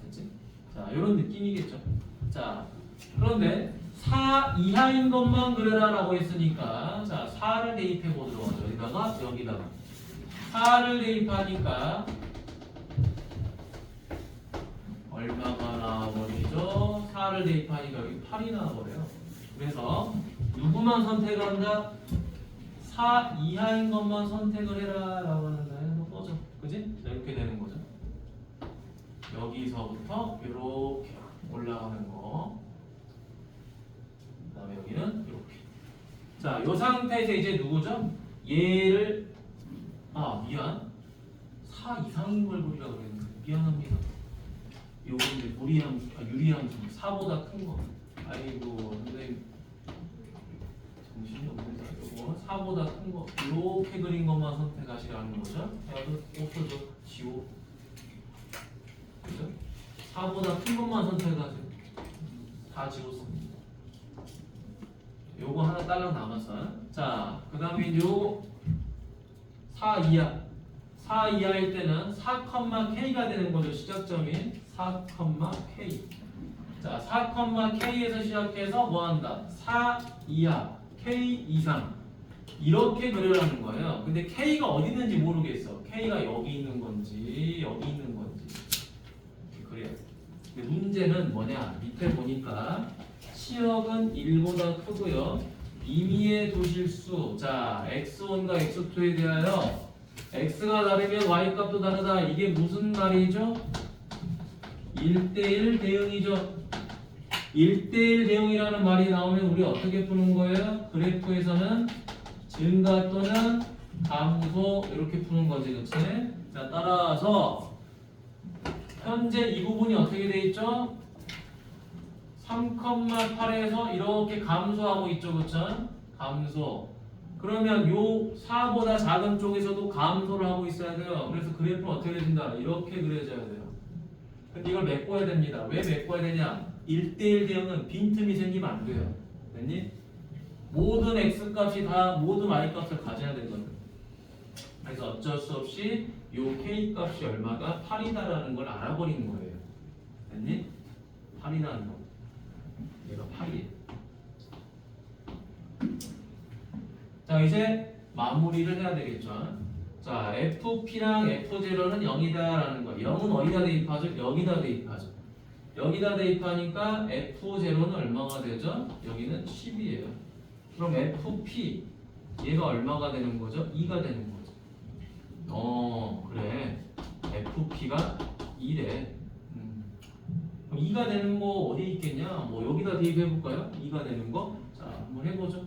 됐지? 자, 이런 느낌이겠죠. 자, 그런데 4 이하인 것만 그려라 라고 했으니까 자, 4를 대입해 보도록 하죠. 여기다가 여기다가 4를 대입하니까 얼마가 나와버리죠? 4를 대입하니까 여기 8이 나와버려요. 그래서 누구만 선택한다? 4 이하인 것만 선택을 해라 라고 하는데 너 꺼져. 그지? 자, 이렇게 되는 거죠. 여기서부터 이렇게 올라가는 거. 그 다음에 여기는 이렇게. 자, 이 상태에서 이제 누구죠? 얘를 미안. 4 이상인 걸 보리라고 그랬는데 미안합니다. 요거 이제 유리함수 4보다 큰 거. 아이고 선생님 정신이 없는다. 요거 4보다 큰 거 이렇게 그린 것만 선택하시라는 거죠. 야도 없어져 지워. 그죠? 4보다 큰 것만 선택하세요. 다 지웠습니다. 요거 하나 딸랑 남았어요. 자, 그 다음에 요 4 이하 4 이하일 때는 4,k가 되는 거죠. 시작점이 4,k. 자, 4,k에서 시작해서 뭐 한다? 4 이하, k 이상. 이렇게 그려라는 거예요. 근데 k가 어디 있는지 모르겠어. k가 여기 있는 건지, 여기 있는 건지. 이렇게 그래요. 근데 문제는 뭐냐? 밑에 보니까 치역은 1보다 크고요. 임의의 도실수. 자, x1과 x2에 대하여 x가 다르면 y 값도 다르다. 이게 무슨 말이죠? 1대1 대응이죠. 1대1 대응이라는 말이 나오면 우리 어떻게 푸는 거예요? 그래프에서는 증가 또는 감소 이렇게 푸는 거지, 그치? 자, 따라서 현재 이 부분이 어떻게 돼 있죠? 3,8에서 이렇게 감소하고 있죠, 그쵸? 감소. 그러면 요 4보다 작은 쪽에서도 감소를 하고 있어야 돼요. 그래서 그래프는 어떻게 되진다? 이렇게 그려져야 돼요. 근데 이걸 메꿔야 됩니다. 왜 메꿔야 되냐? 1대1 대응은 빈틈이 생기면 안 돼요. 됐니? 모든 x값이 다 모든 y값을 가져야 되거든. 그래서 어쩔 수 없이 요 k값이 얼마가 8이다라는 걸 알아버리는 거예요. 됐니? 8이라는 거. 얘가 8이에요. 자, 이제 마무리를 해야 되겠죠. 자, FP랑 F0는 0이다라는 거. 0은 어디다 대입하죠? 여기다 대입하죠. 여기다 대입하니까 F0는 얼마가 되죠? 여기는 10이에요. 그럼 FP 얘가 얼마가 되는 거죠? 2가 되는 거죠. 그래. FP가 2래. 그럼 2가 되는 거 어디 있겠냐? 뭐 여기다 대입해 볼까요? 2가 되는 거. 자, 한번 해보죠.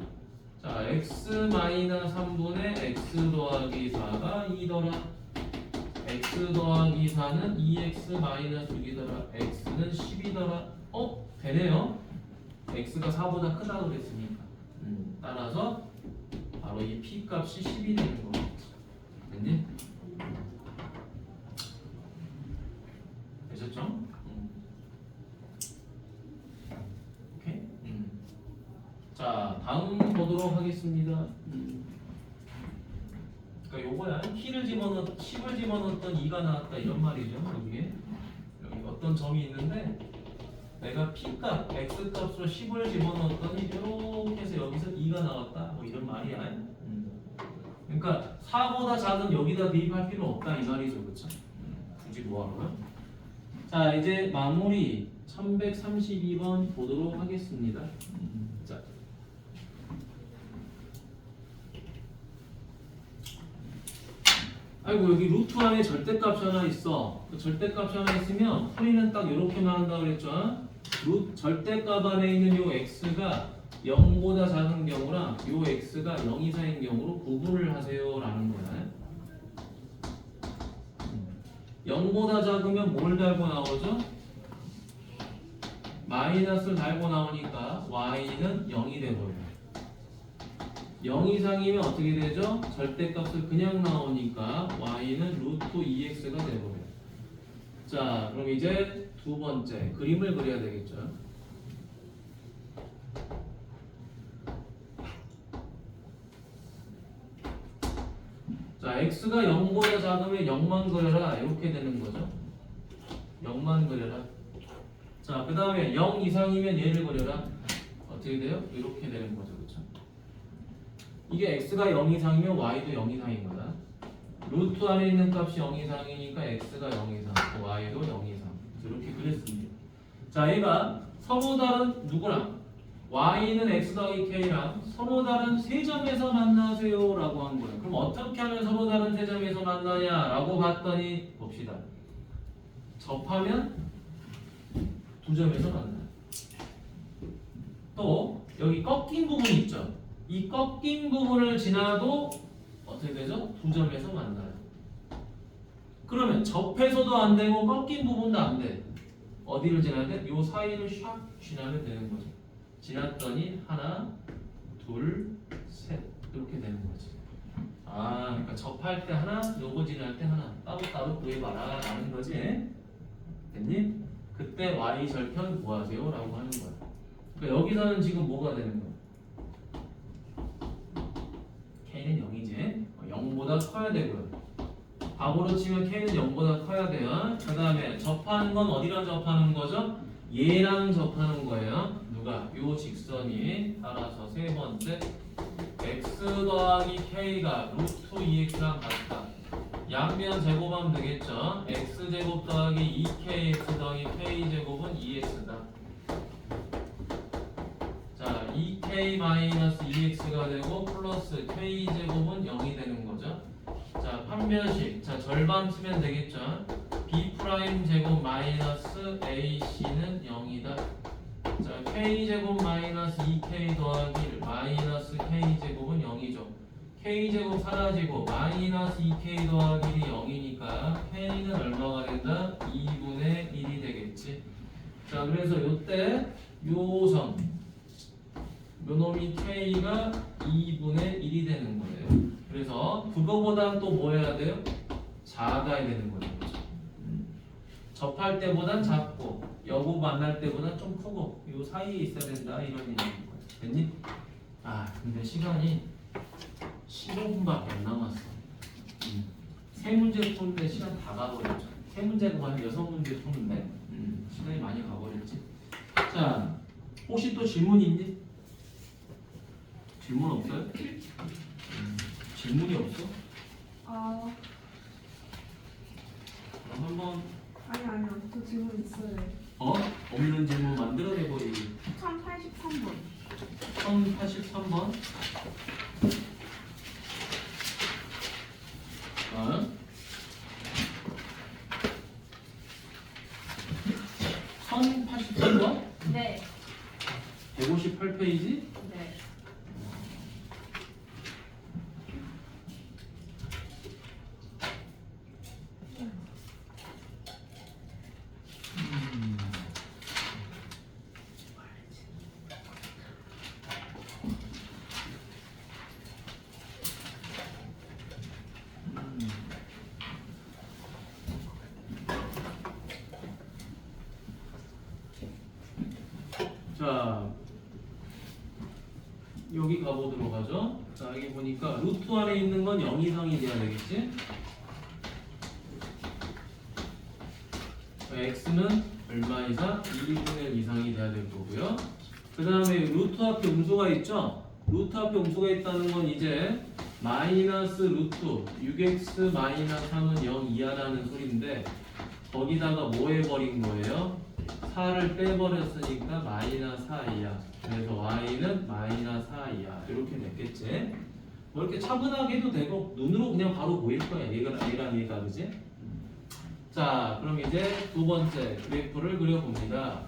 자, x-3분의 x 더하기 4가 2더라. x 더하기 4는 2x-6이더라. x는 10이더라. 되네요. x가 4보다 크다고 그랬으니까. 따라서 바로 이 p 값이 10이 되는 겁니다. 됐니? 되셨죠? 오케이? 자, 다음 보도록 하겠습니다. 그러니까 요거야. 키를 집어넣 10을 집어넣었던 2가 나왔다 이런 말이죠. 여기 어떤 점이 있는데 내가 P값, X값으로 10을 집어넣었더니 이렇게 해서 여기서 2가 나왔다 뭐 이런 말이야. 그러니까 4보다 작은 여기다 대입할 필요 없다 이 말이죠. 그쵸? 굳이 뭐하고요? 자, 이제 마무리 1132번 보도록 하겠습니다. 자, 아이고 여기 루트 안에 절대값이 하나 있어. 그 절대값이 하나 있으면 풀이는 딱 이렇게만 한다고 그랬죠. 절대값 안에 있는 요 x가 0보다 작은 경우랑 요 x가 0 이상인 경우로 구분을 하세요 라는 거야. 0보다 작으면 뭘 달고 나오죠? 마이너스를 달고 나오니까 y는 0이 되버려요. 0 이상이면 어떻게 되죠? 절대값을 그냥 나오니까 y는 루트 2x가 되버려요. 자, 그럼 이제 두 번째 그림을 그려야 되겠죠. 자, x가 0보다 작으면 0만 그려라 이렇게 되는 거죠. 0만 그려라. 자, 그 다음에 0 이상이면 얘를 그려라. 어떻게 돼요? 이렇게 되는 거죠. 그렇죠? 이게 x가 0 이상이면 y도 0 이상인 거다. 루트 안에 있는 값이 0 이상이니까 x가 0 이상, y도 0 이상. 이렇게 그렸습니다. 자, 얘가 서로 다른 누구랑 y는 x 더하기 k랑 서로 다른 세 점에서 만나세요 라고 한 거예요. 그럼 어떻게 하면 서로 다른 세 점에서 만나냐 라고 봤더니 봅시다. 접하면 두 점에서 만나요. 또 여기 꺾인 부분 있죠. 이 꺾인 부분을 지나도 어떻게 되죠? 두 점에서 만나요. 그러면 접해서도 안 되고 꺾인 부분도 안 돼. 어디를 지나야 돼? 요 사이를 샥 지나면 되는 거죠. 지났더니 하나, 둘, 셋 이렇게 되는 거지. 아, 그러니까 접할 때 하나, 요거 지날 때 하나 따로따로 구해봐라 라는 거지. 됐니? 그때 y 절편 구하세요 라고 하는 거야. 그러니까 여기서는 지금 뭐가 되는 거야? k는 0이지. 0보다 커야 되고요. 답으로 치면 k는 0보다 커야 돼요. 그 다음에 접하는 건 어디랑 접하는 거죠? 얘랑 접하는 거예요. 누가? 요 직선이 따라서 세 번째 x 더하기 k가 루트 2x랑 같다. 양면 제곱하면 되겠죠. x제곱 더하기 2kx 더하기 k제곱은 2x다. 자, 2k-2x가 되고 플러스 k제곱은 0이 되는 거죠. 자, 판별식. 자, 절반 쓰면 되겠죠. b 프라임 제곱 마이너스 ac는 0이다. 자, k제곱 마이너스 2k 더하기 마이너스 k제곱은 0이죠. k제곱 사라지고 마이너스 2k 더하기 0이니까 k는 얼마가 된다? 2분의 1이 되겠지. 자, 그래서 요때 요선 요놈이 k가 2분의 1이 되는 거예요. 그래서 그거보단 또 뭐 해야 돼요? 작아야 되는 거죠. 접할 때보단 작고 여고 만날 때보단 좀 크고 요 사이에 있어야 된다 이런 얘기인 거예요. 됐니? 아, 근데 시간이 15분밖에 안 남았어. 세 문제 푸는데 시간 다 가버렸죠. 세 문제가 한 6문제 푸는데 시간이 많이 가버렸지. 자, 혹시 또 질문 있니? 질문 없어요? 질문이 없어? 아, 그럼 한번 아니요. 저 질문 있어요. 없는 질문 만들어내버리기. 1083번. 1083번. 1083번? 네. 158페이지? 네. 자, 여기 가보도록 하죠. 자, 여기 보니까 루트 안에 있는 건 0 이상이 돼야 되겠지? x는 얼마 이상? 2분의 1 이상이 돼야 될 거고요. 그 다음에 루트 앞에 음수가 있죠? 루트 앞에 음수가 있다는 건 이제 마이너스 루트 6x 마이너스 3은 0 이하라는 소리인데 거기다가 뭐 해버린 거예요? 4를 빼버렸으니까 마이너스 4 이하. 그래서 y는 마이너스 4 이하 이렇게 됐겠지? 뭐 이렇게 차분하게 해도 되고 눈으로 그냥 바로 보일 거야. 얘가 그지? 자, 그럼 이제 두 번째 그래프를 그려봅니다.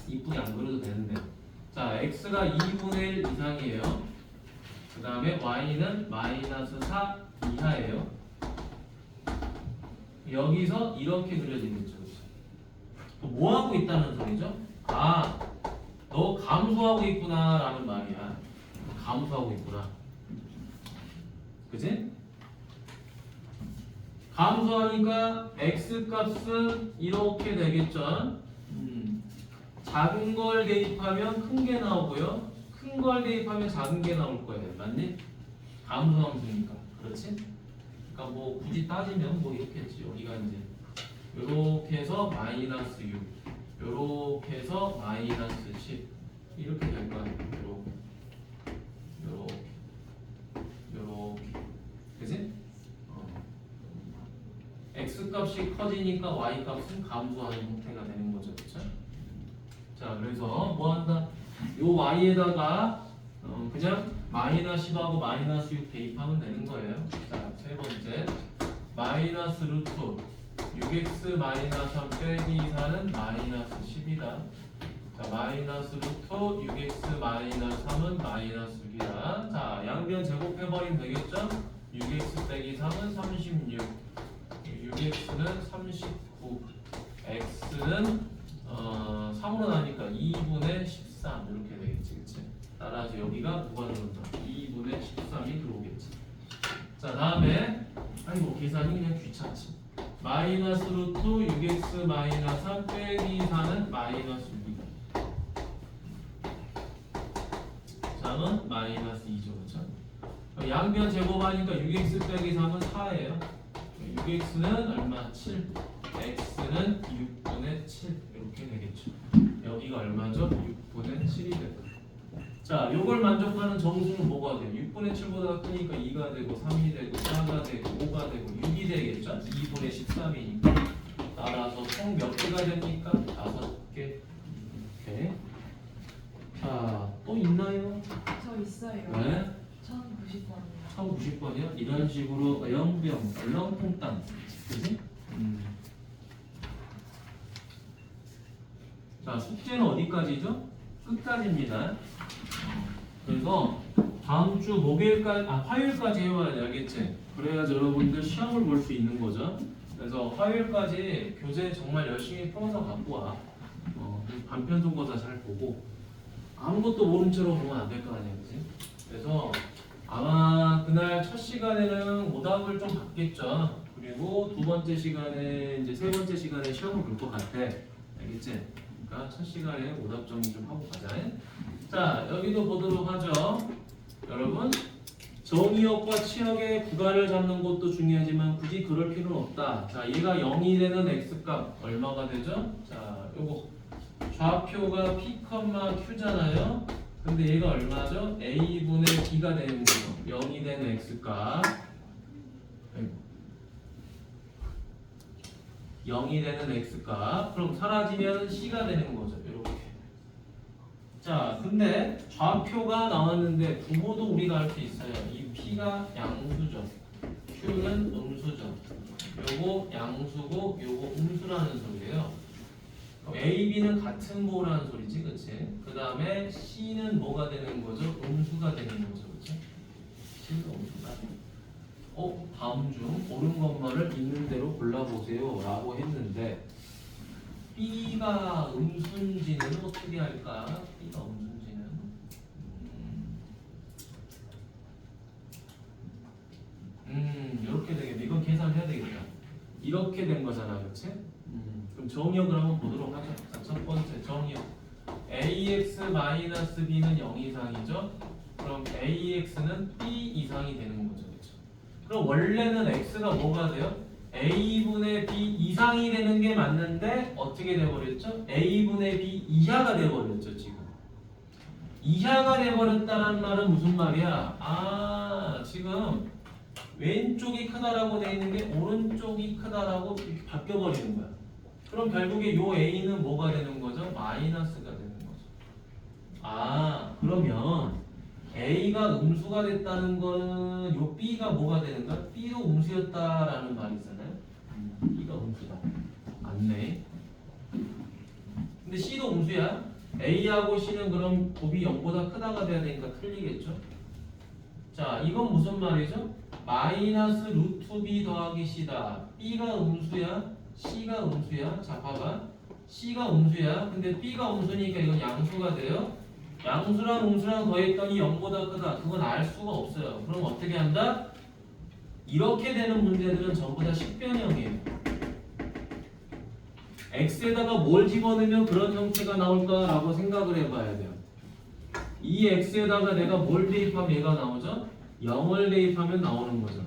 이쁘게 안 그려도 되는데. 자, x가 2분의 1 이상이에요. 그 다음에 y는 마이너스 4 이하예요. 여기서 이렇게 그려지겠죠. 뭐 하고 있다는 소리죠? 아, 너 감소하고 있구나 라는 말이야. 감소하고 있구나. 그지? 감소하니까 x 값은 이렇게 되겠죠. 작은 걸 대입하면 큰 게 나오고요. 큰 걸 대입하면 작은 게 나올 거예요. 맞니? 감소함수니까. 그렇지? 그러니까 뭐 굳이 따지면 뭐 이렇게 했지. 여기가 이제 요렇게 해서 마이너스 6 요렇게 해서 마이너스 10 이렇게 될 거야. 요렇게 그지? x 값이 커지니까 y 값은 감소하는 형태가 되는 거죠. 그렇죠? 자, 그래서 뭐 한다? 요 y에다가 그냥 마이너스 10하고 마이너스 6 대입하면 되는 거예요. 자, 세 번째 마이너스 루트 6x 마이너스 3 빼기 4는 마이너스 10이다. 자, 마이너스 루트 6x 마이너스 3은 마이너스 6이다. 자, 양변 제곱해버리면 되겠죠? 6x 빼기 3은 36, 6x는 39, x는 3으로 나니까 2분의 13 이렇게 되겠지, 그치? 따라서 여기가 누가 들어온다? 2분의 13이 들어오겠지. 자, 다음에 아이고 계산이 그냥 귀찮지. 마이너스 루트 6x 마이너스 3 빼기 4는 마이너스 6이다. 자는 마이너스 2죠, 그렇죠? 양변 제곱하니까 6x 빼기 3은 4예요. 6x는 얼마? 7. x는 6분의 7 이렇게 되겠죠. 여기가 얼마죠? 6분의 7이 되고. 자, 요걸 만족하는 정수는 뭐가 돼요? 6분의 7보다 크니까 2가 되고 3이 되고 4가 되고 5가 되고 6이 되겠죠? 2분의 13이니까. 따라서 총 몇 개가 됩니까? 5개. 이렇게. 자, 또 있나요? 저 있어요. 네? 1090번이요. 1090번이요? 이런 식으로 영병, 얼렁뚱땅. 그지? 자, 숙제는 어디까지죠? 끝까지입니다. 그래서 다음 주 목요일까지, 화요일까지 해와야 돼, 알겠지? 그래야지 여러분들 시험을 볼 수 있는 거죠. 그래서 화요일까지 교재 정말 열심히 풀어서 갖고 와. 반편 정보다 잘 보고 아무것도 모른 채로 보면 안 될 거 아니야, 그지? 그래서 아마 그날 첫 시간에는 오답을 좀 받겠죠. 그리고 두 번째 시간에 이제 세 번째 시간에 시험을 볼 것 같아. 알겠지? 그러니까 첫 시간에 오답 정리 좀 하고 가자. 자, 여기도 보도록 하죠. 여러분, 정의역과 치역의 구간을 잡는 것도 중요하지만 굳이 그럴 필요는 없다. 자, 얘가 0이 되는 x값 얼마가 되죠? 자, 요거 좌표가 p, q잖아요. 근데 얘가 얼마죠? a분의 b가 되는 거죠. 0이 되는 x값 0이 되는 x값 그럼 사라지면 c가 되는 거죠. 이렇게. 자, 근데 좌표가 나왔는데 부호도 우리가 알 수 있어요. 이 p가 양수죠. q는 음수죠. 요거 양수고 요거 음수라는 소리예요. A, B는 같은 부호라는 소리지, 그치? 그 다음에 C는 뭐가 되는 거죠? 음수가 되는 거죠, 그치? C는 음수가. 다음 중 옳은 것만을 있는 대로 골라보세요 라고 했는데 B가 음수인지는 어떻게 할까? B가 음수인지는 이렇게 되겠네. 이건 계산해야 되겠다. 이렇게 된 거잖아, 그치? 그럼 정의역을 한번 보도록 하죠. 자, 첫 번째 정의역 ax-b는 0 이상이죠. 그럼 ax는 b 이상이 되는 거죠. 그렇죠? 그럼 원래는 x가 뭐가 돼요? a분의 b 이상이 되는 게 맞는데 어떻게 돼버렸죠? a분의 b 이하가 돼버렸죠. 지금 이하가 돼버렸다는 말은 무슨 말이야? 지금 왼쪽이 크다라고 돼 있는 게 오른쪽이 크다라고 이렇게 바뀌어버리는 거야. 그럼 결국에 요 a는 뭐가 되는 거죠? 마이너스가 되는 거죠. 그러면 a가 음수가 됐다는 거는 요 b가 뭐가 되는 거야? b도 음수였다라는 말이잖아요. b가 음수다. 맞네. 근데 c도 음수야. a하고 c는 그럼 곱이 0보다 크다가 돼야 되니까 틀리겠죠? 자, 이건 무슨 말이죠? 마이너스 루트 b 더하기 c다. b가 음수야? C가 음수야. 자, 봐봐. C가 음수야. 근데 B가 음수니까 이건 양수가 돼요. 양수랑 음수랑 더했더니 0보다 크다. 그건 알 수가 없어요. 그럼 어떻게 한다? 이렇게 되는 문제들은 전부 다 식변형이에요. X에다가 뭘 집어넣으면 그런 형태가 나올까라고 생각을 해봐야 돼요. 이 X에다가 내가 뭘 대입하면 얘가 나오죠? 0을 대입하면 나오는 거죠.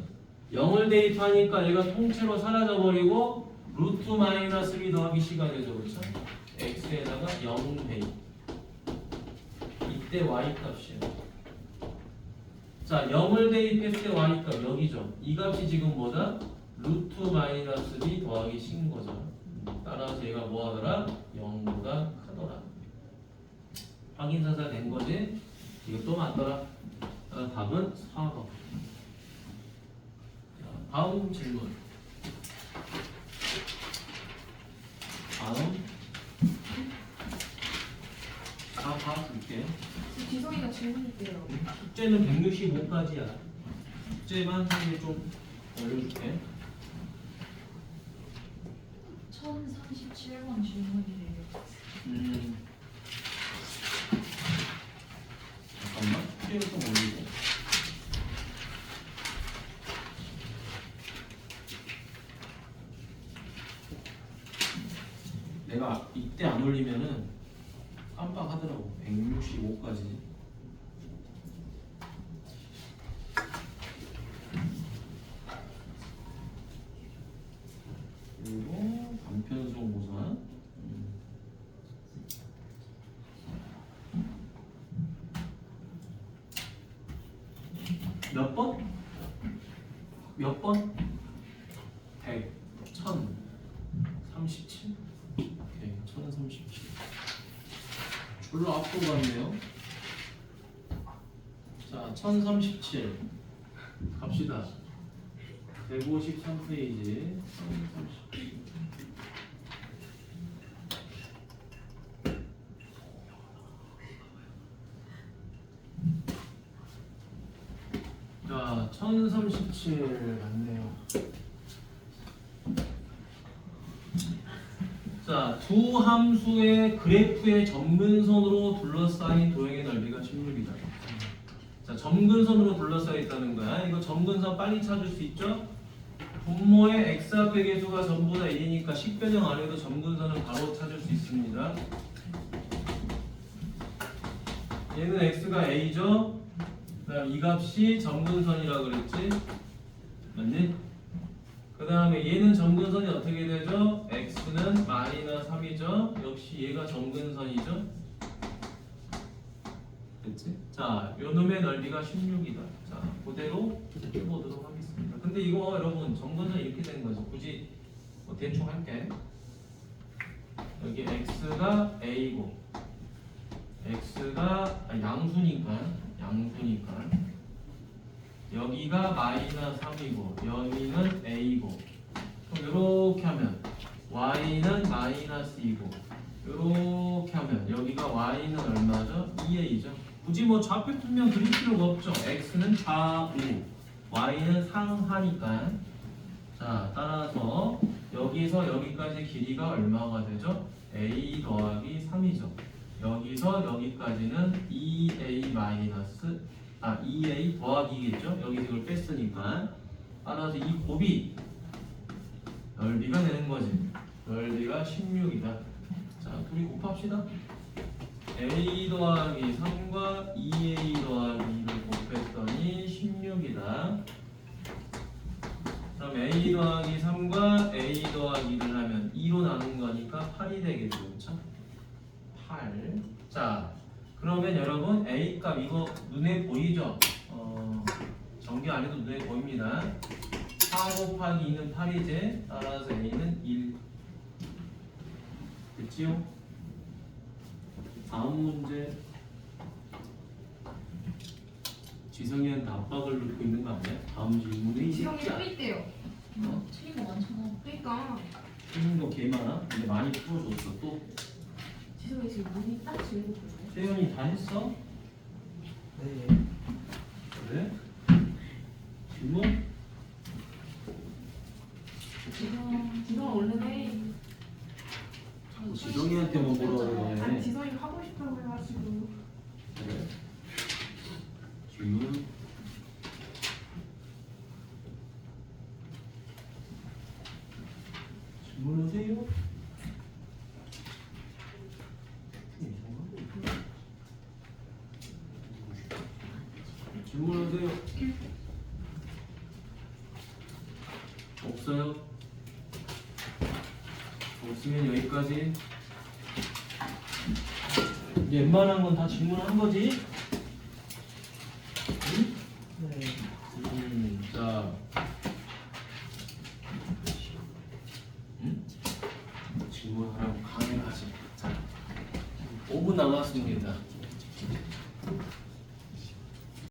0을 대입하니까 얘가 통째로 사라져버리고 루트 마이너스 b 더하기 c가 되죠, 그렇죠? x에다가 0 대입. 이때 y 값이에요. 자, 0을 대입했을 때 y 값 여기죠. 이 값이 지금 뭐다? 루트 마이너스 b 더하기 c인 거죠. 따라서 얘가 뭐 하더라? 0보다 크더라. 확인사살 된 거지? 이거 또 맞더라. 답은 4번. 다음 질문. 다음. 다 줄게. 지성이가 질문할게요. 숙제는 165까지야. 숙제만 하는 좀 올려줄게. 1037번 질문이래요. 잠깐만. 숙제를 좀 올리고. 내가 이때 안 올리면은 깜빡하더라고. 165까지. 그리고 단편수모사. 몇 번? 몇 번? 100, 1037. 오케이, 1037. 별로 앞으로 갔네요. 자, 1037 갑시다. 153페이지 1037. 자, 1037 맞네요. 자, 두 함수의 그래프의 점근선으로 둘러싸인 도형의 넓이가 16이다. 자, 점근선으로 둘러싸여 있다는 거야. 이거 점근선 빨리 찾을 수 있죠? 분모의 x 앞의 개수가 전부 다 1이니까 식변형 안 해도 점근선을 바로 찾을 수 있습니다. 얘는 x가 a죠? 그다음 이 값이 점근선이라고 그랬지? 맞니? 그 다음에 얘는 점근선이 어떻게 되죠? x는 마이너스 3이죠? 역시 얘가 점근선이죠? 됐지? 자, 요 놈의 넓이가 16이다. 자, 그대로 해보도록 하겠습니다. 근데 이거 여러분 점근선 이렇게 된 거죠. 굳이 뭐 대충 할게. 여기 x가 a고 x가 양수니까 여기가 마이너스 3이고 여기는 a고 그럼 이렇게 하면 y는 마이너스 2고 이렇게 하면 여기가 y는 얼마죠? 2a죠. 굳이 뭐 좌표 투명 그릴 필요가 없죠. x는 좌우 y는 상하니까. 자, 따라서 여기서 여기까지 길이가 얼마가 되죠? a 더하기 3이죠. 여기서 여기까지는 2a 마이너스 2a 더하기겠죠? 여기서 이걸 뺐으니까. 따라서 이 곱이 넓이가 되는 거지. 넓이가 16이다. 자, 둘이 곱합시다. a 더하기 3과 2a 더하기 2를 곱했더니 16이다. 그럼 a 더하기 3과 a 더하기 2를 하면 2로 나눈 거니까 8이 되겠죠. 그렇죠? 8. 자, 그러면 여러분 a 값 이거 눈에 보이죠? 전개 안 해도 눈에 보입니다. 4 곱하기 2는 8이지. 따라서 a는 1. 됐지요? 다음 문제. 지성이한테 압박을 넣고 있는 거 아니야? 다음 질문이 지성이 쉽지 않아. 또 있대요. 틀린 거 많잖아. 그러니까 틀린 거 개 많아? 근데 많이 풀어줬어. 또 지성이 지금 눈이 딱 질고 있네. 세연이 다 했어? 네. 그래? 질문? 지성 얼른 해. 자꾸 지성이한테만 뭐라 아니 그래. 지성이 하고 싶다고 해가지고. 그래? 질문? 질문하세요? 질문하세요. 없어요? 없으면 여기까지. 이제 웬만한 건 다 질문한 거지? 응? 네. 자, 진행하지. 자, 5분 남았습니다.